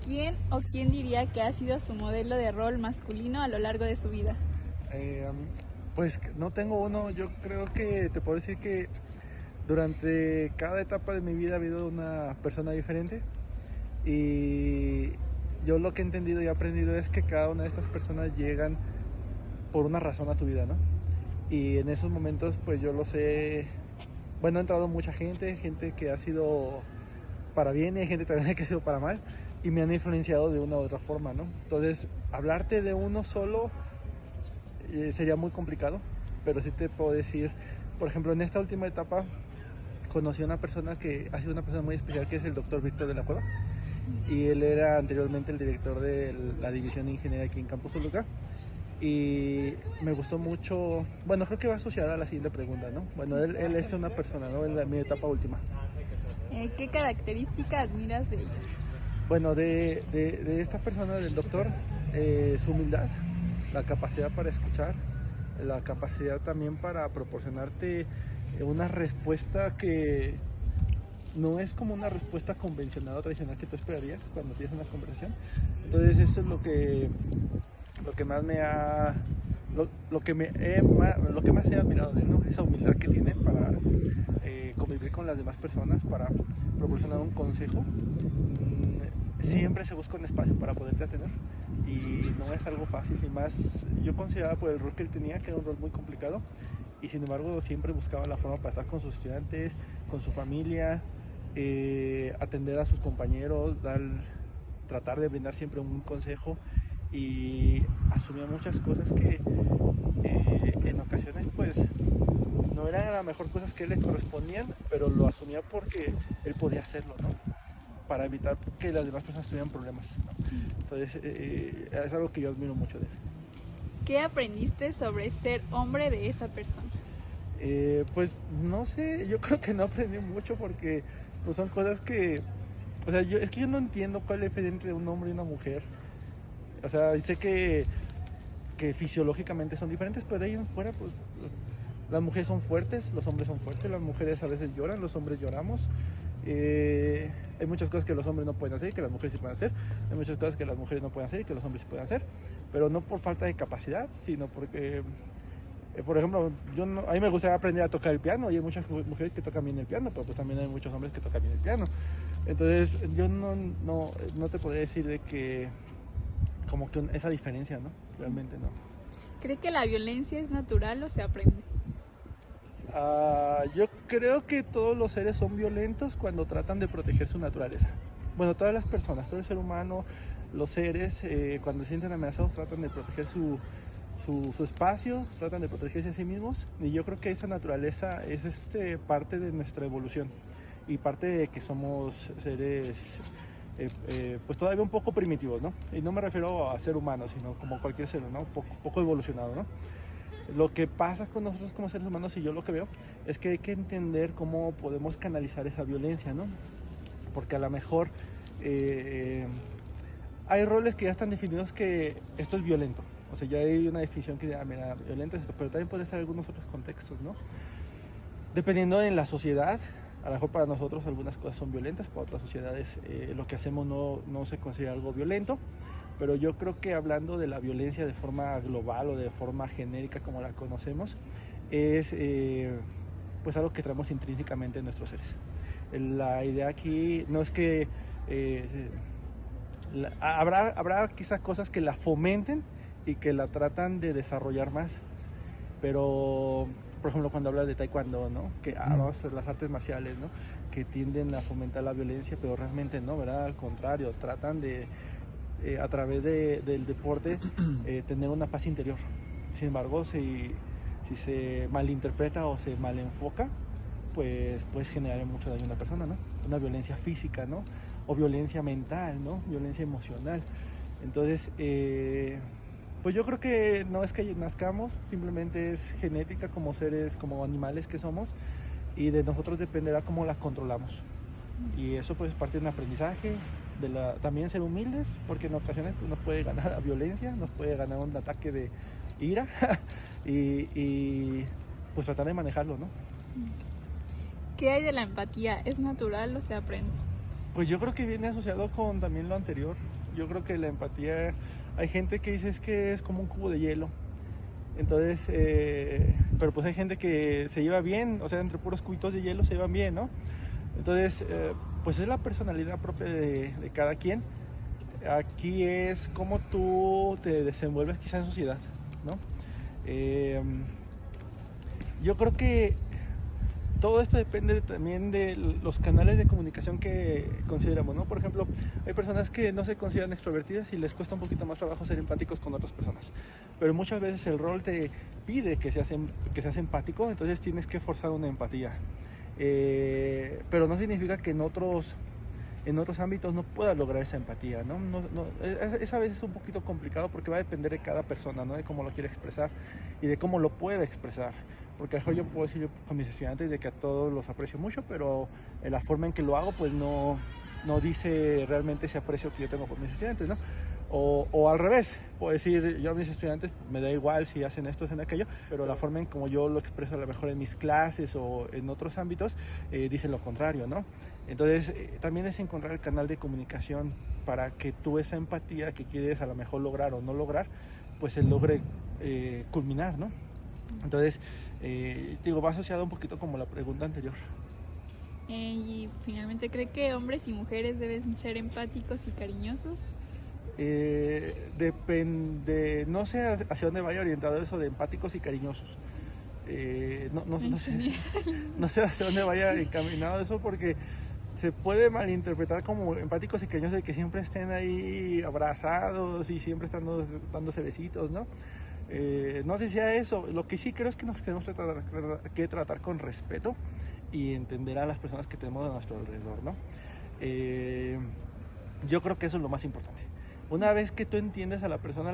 ¿Quién o quién diría que ha sido su modelo de rol masculino a lo largo de su vida? Eh, pues no tengo uno, yo creo que te puedo decir que durante cada etapa de mi vida ha habido una persona diferente y yo lo que he entendido y aprendido es que cada una de estas personas llegan por una razón a tu vida, ¿no? Y en esos momentos pues yo lo sé, bueno, ha entrado mucha gente, gente que ha sido para bien y gente también que ha sido para mal y me han influenciado de una u otra forma, ¿no? Entonces, hablarte de uno solo sería muy complicado, pero sí te puedo decir, por ejemplo, en esta última etapa conocí a una persona que ha sido una persona muy especial, que es el doctor Víctor de la Cueva, y él era anteriormente el director de la división de ingeniería aquí en Campus Toluca, y me gustó mucho, bueno, creo que va asociada a la siguiente pregunta, ¿no? Bueno, él es una persona, ¿no? En mi etapa última. ¿Qué característica admiras de ellos? Bueno, de esta persona, del doctor, su humildad, la capacidad para escuchar, la capacidad también para proporcionarte una respuesta que no es como una respuesta convencional o tradicional que tú esperarías cuando tienes una conversación. Entonces eso es lo que más me ha lo que más he admirado de él, ¿no? Esa humildad que tiene para convivir con las demás personas, para proporcionar un consejo. Siempre se busca un espacio para poderte atender y no es algo fácil, y más yo consideraba por el rol que él tenía que era un rol muy complicado, y sin embargo siempre buscaba la forma para estar con sus estudiantes, con su familia, atender a sus compañeros, tratar de brindar siempre un consejo, y asumía muchas cosas que en ocasiones pues no eran a lo mejor cosas que le correspondían, pero lo asumía porque él podía hacerlo, ¿no? Para evitar que las demás personas tuvieran problemas, ¿no? Entonces es algo que yo admiro mucho de él. ¿Qué aprendiste sobre ser hombre de esa persona? Pues no sé, yo creo que no aprendí mucho porque pues, son cosas que, o sea, es que yo no entiendo cuál es la diferencia entre un hombre y una mujer. O sea, sé que fisiológicamente son diferentes, pero de ahí en fuera, pues las mujeres son fuertes, los hombres son fuertes, las mujeres a veces lloran, los hombres lloramos. Hay muchas cosas que los hombres no pueden hacer y que las mujeres sí pueden hacer. Hay muchas cosas que las mujeres no pueden hacer y que los hombres sí pueden hacer. Pero no por falta de capacidad, sino porque, por ejemplo, a mí me gustaría aprender a tocar el piano y hay muchas mujeres que tocan bien el piano, pero pues también hay muchos hombres que tocan bien el piano. Entonces yo no te podría decir de que como que esa diferencia, ¿no? Realmente no. ¿Cree que la violencia es natural o se aprende? Yo creo que todos los seres son violentos cuando tratan de proteger su naturaleza. Bueno, todas las personas, todo el ser humano, los seres, cuando se sienten amenazados tratan de proteger su espacio, tratan de protegerse a sí mismos, y yo creo que esa naturaleza es parte de nuestra evolución y parte de que somos seres pues todavía un poco primitivos, ¿no? Y no me refiero a ser humano, sino como cualquier ser, ¿no? Poco evolucionado, ¿no? Lo que pasa con nosotros como seres humanos, y yo lo que veo, es que hay que entender cómo podemos canalizar esa violencia, ¿no? Porque a lo mejor hay roles que ya están definidos que esto es violento. O sea, ya hay una definición que mira, violento es esto, pero también puede ser algunos otros contextos, ¿no? Dependiendo en la sociedad, a lo mejor para nosotros algunas cosas son violentas, para otras sociedades lo que hacemos no se considera algo violento, pero yo creo que hablando de la violencia de forma global o de forma genérica como la conocemos, es pues algo que traemos intrínsecamente en nuestros seres. La idea aquí no es que habrá quizás cosas que la fomenten y que la tratan de desarrollar más, pero por ejemplo cuando hablas de taekwondo, ¿no? Que vamos a las artes marciales, ¿no? Que tienden a fomentar la violencia, pero realmente no, ¿verdad? Al contrario, tratan de a través del deporte tener una paz interior. Sin embargo, si se malinterpreta o se malenfoca, pues puedes generar mucho daño a una persona, ¿no? Una violencia física, ¿no? O violencia mental, ¿no? Violencia emocional. Entonces, pues yo creo que no es que nazcamos, simplemente es genética como seres, como animales que somos, y de nosotros dependerá cómo la controlamos. Y eso pues es parte de un aprendizaje, también ser humildes, porque en ocasiones pues, nos puede ganar la violencia, nos puede ganar un ataque de ira y pues tratar de manejarlo, ¿no? ¿Qué hay de la empatía? ¿Es natural o se aprende? Pues yo creo que viene asociado con también lo anterior. Yo creo que la empatía, hay gente que dice es que es como un cubo de hielo. Entonces, pero pues hay gente que se lleva bien, o sea, entre puros cubitos de hielo se llevan bien, ¿no? Entonces, pues es la personalidad propia de cada quien. Aquí es cómo tú te desenvuelves quizá en sociedad, ¿no? Yo creo que todo esto depende también de los canales de comunicación que consideramos, ¿no? Por ejemplo, hay personas que no se consideran extrovertidas y les cuesta un poquito más trabajo ser empáticos con otras personas. Pero muchas veces el rol te pide que seas empático, entonces tienes que forzar una empatía. Pero no significa que en otros ámbitos no puedas lograr esa empatía, ¿no? Es a veces un poquito complicado porque va a depender de cada persona, ¿no? De cómo lo quiere expresar y de cómo lo puede expresar. Porque a lo mejor yo puedo decir con mis estudiantes de que a todos los aprecio mucho, pero la forma en que lo hago pues no dice realmente ese aprecio que yo tengo por mis estudiantes, ¿no? O al revés, puedo decir yo a mis estudiantes me da igual si hacen esto o hacen aquello, pero la forma en como yo lo expreso a lo mejor en mis clases o en otros ámbitos dicen lo contrario, ¿no? Entonces también es encontrar el canal de comunicación para que tú esa empatía que quieres a lo mejor lograr o no lograr, pues se logre culminar, ¿no? Entonces, digo, va asociado un poquito como la pregunta anterior. Y finalmente, ¿cree que hombres y mujeres deben ser empáticos y cariñosos? Depende, no sé hacia dónde vaya orientado eso de empáticos y cariñosos. No sé hacia dónde vaya encaminado eso porque se puede malinterpretar como empáticos y cariñosos de que siempre estén ahí abrazados y siempre están dándose besitos, ¿no? No sé si sea eso. Lo que sí creo es que nos tenemos que tratar con respeto y entender a las personas que tenemos a nuestro alrededor, ¿no? Yo creo que eso es lo más importante. Una vez que tú entiendes a la persona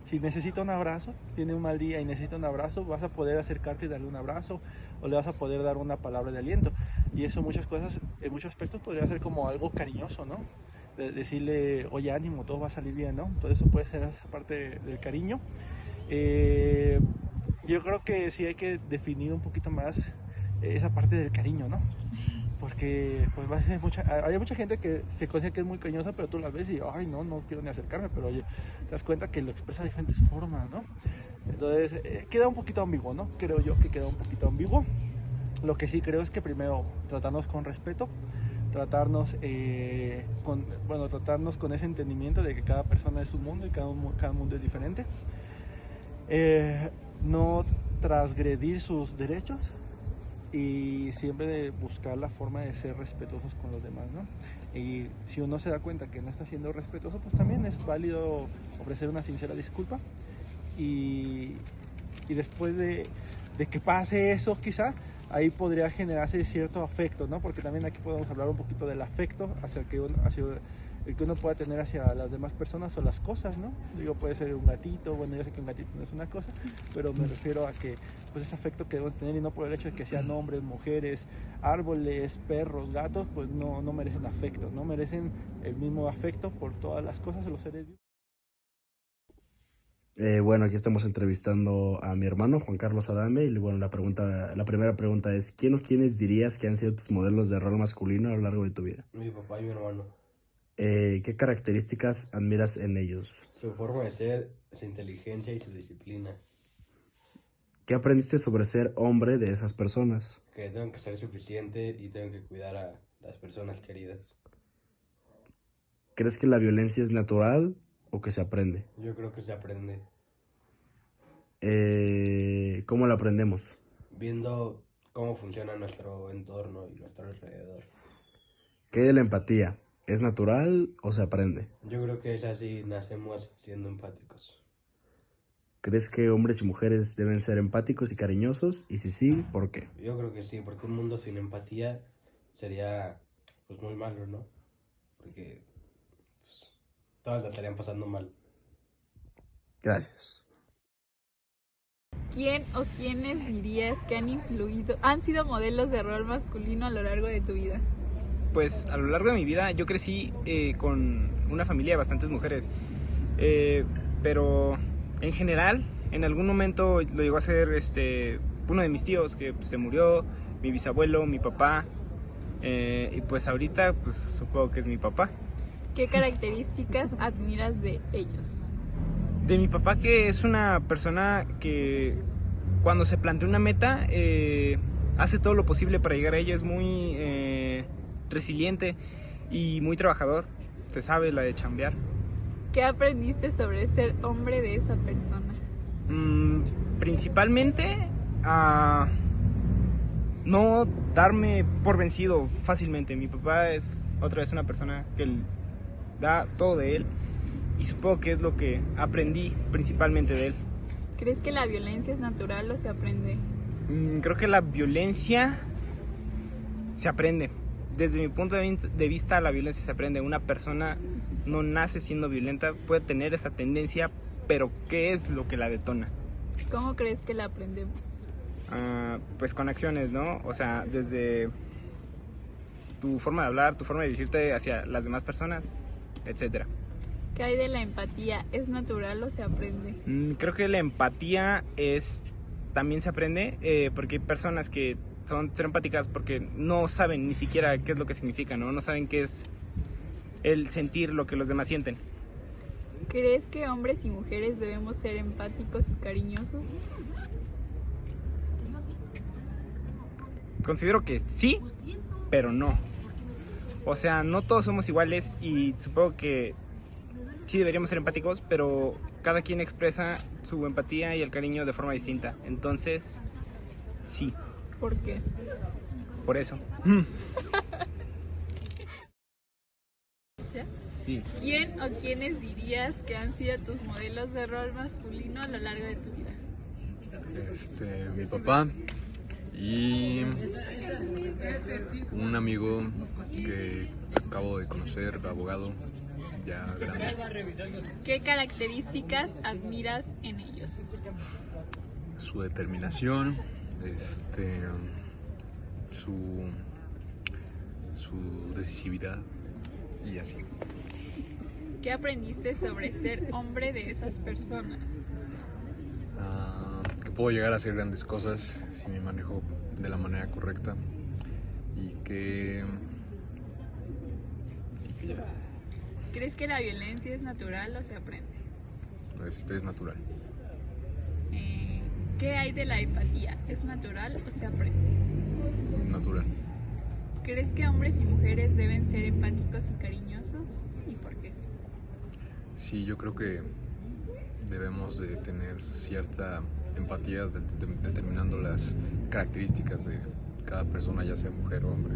si necesita un abrazo, tiene un mal día y necesita un abrazo, vas a poder acercarte y darle un abrazo o le vas a poder dar una palabra de aliento. Y eso muchas cosas, en muchos aspectos podría ser como algo cariñoso, ¿no? Decirle, oye, ánimo, todo va a salir bien, ¿no? Entonces eso puede ser esa parte del cariño. Yo creo que sí hay que definir un poquito más esa parte del cariño, ¿no? Porque pues hay mucha gente que se considera que es muy cariñosa, pero tú la ves y, ay, no quiero ni acercarme, pero oye, te das cuenta que lo expresa de diferentes formas, ¿no? Entonces, queda un poquito ambiguo, ¿no? Creo yo que queda un poquito ambiguo. Lo que sí creo es que primero tratarnos con respeto, tratarnos con ese entendimiento de que cada persona es un mundo y cada mundo es diferente. No transgredir sus derechos y siempre buscar la forma de ser respetuosos con los demás, ¿no? Y si uno se da cuenta que no está siendo respetuoso, pues también es válido ofrecer una sincera disculpa y después de que pase eso quizá, ahí podría generarse cierto afecto, ¿no? Porque también aquí podemos hablar un poquito del afecto hacia el que uno pueda tener hacia las demás personas o las cosas, ¿no? Digo, puede ser un gatito, bueno, yo sé que un gatito no es una cosa, pero me refiero a que pues ese afecto que debemos tener y no por el hecho de que sean hombres, mujeres, árboles, perros, gatos, pues no merecen afecto, no merecen el mismo afecto por todas las cosas de los seres vivos. Bueno, aquí estamos entrevistando a mi hermano Juan Carlos Adame y bueno, la primera pregunta es, ¿quién o quiénes dirías que han sido tus modelos de rol masculino a lo largo de tu vida? Mi papá y mi hermano. ¿Qué características admiras en ellos? Su forma de ser, su inteligencia y su disciplina. ¿Qué aprendiste sobre ser hombre de esas personas? Que tengo que ser suficiente y tengo que cuidar a las personas queridas. ¿Crees que la violencia es natural o que se aprende? Yo creo que se aprende ¿Cómo la aprendemos? viendo cómo funciona nuestro entorno y nuestro alrededor. ¿Qué es la empatía? ¿Es natural o se aprende? Yo creo que es así, nacemos siendo empáticos. ¿Crees que hombres y mujeres deben ser empáticos y cariñosos? Y si sí, ¿por qué? Yo creo que sí, porque un mundo sin empatía sería pues muy malo, ¿no? Porque pues, todas la estarían pasando mal. Gracias. ¿Quién o quiénes dirías que han sido modelos de rol masculino a lo largo de tu vida? Pues a lo largo de mi vida yo crecí con una familia de bastantes mujeres, pero en general en algún momento lo llegó a ser uno de mis tíos que se murió, mi bisabuelo, mi papá, Y pues ahorita pues supongo que es mi papá. ¿Qué características admiras de ellos? De mi papá, que es una persona que cuando se plantea una meta hace todo lo posible para llegar a ella. Es muy resiliente y muy trabajador. Se sabe la de chambear. ¿Qué aprendiste sobre ser hombre de esa persona? Principalmente a no darme por vencido fácilmente. Mi papá es otra vez una persona que da todo de él y supongo que es lo que aprendí principalmente de él. ¿Crees que la violencia es natural o se aprende? Creo que la violencia se aprende. Desde mi punto de vista, la violencia se aprende. Una persona no nace siendo violenta, puede tener esa tendencia, pero ¿qué es lo que la detona? ¿Cómo crees que la aprendemos? Pues con acciones, ¿no? O sea, desde tu forma de hablar, tu forma de dirigirte hacia las demás personas, etcétera. ¿Qué hay de la empatía? ¿Es natural o se aprende? Creo que la empatía también se aprende, porque hay personas que son ser empáticas porque no saben ni siquiera qué es lo que significa, ¿no? No saben qué es el sentir lo que los demás sienten. ¿Crees que hombres y mujeres debemos ser empáticos y cariñosos? Considero que sí, pero no. O sea, no todos somos iguales y supongo que sí deberíamos ser empáticos, pero cada quien expresa su empatía y el cariño de forma distinta. Entonces, sí, ¿Por qué? por eso. Sí. ¿Quién o quiénes dirías que han sido tus modelos de rol masculino a lo largo de tu vida? Mi papá y un amigo que acabo de conocer, abogado, ya grande. ¿Qué características admiras en ellos? Su determinación, su decisividad y así. ¿Qué aprendiste sobre ser hombre de esas personas? Que puedo llegar a hacer grandes cosas si me manejo de la manera correcta y que ya, ¿Crees que la violencia es natural o se aprende? es natural. ¿Qué hay de la empatía? ¿Es natural o se aprende? Natural. ¿Crees que hombres y mujeres deben ser empáticos y cariñosos? ¿Y por qué? Sí, yo creo que debemos de tener cierta empatía determinando las características de cada persona, ya sea mujer o hombre.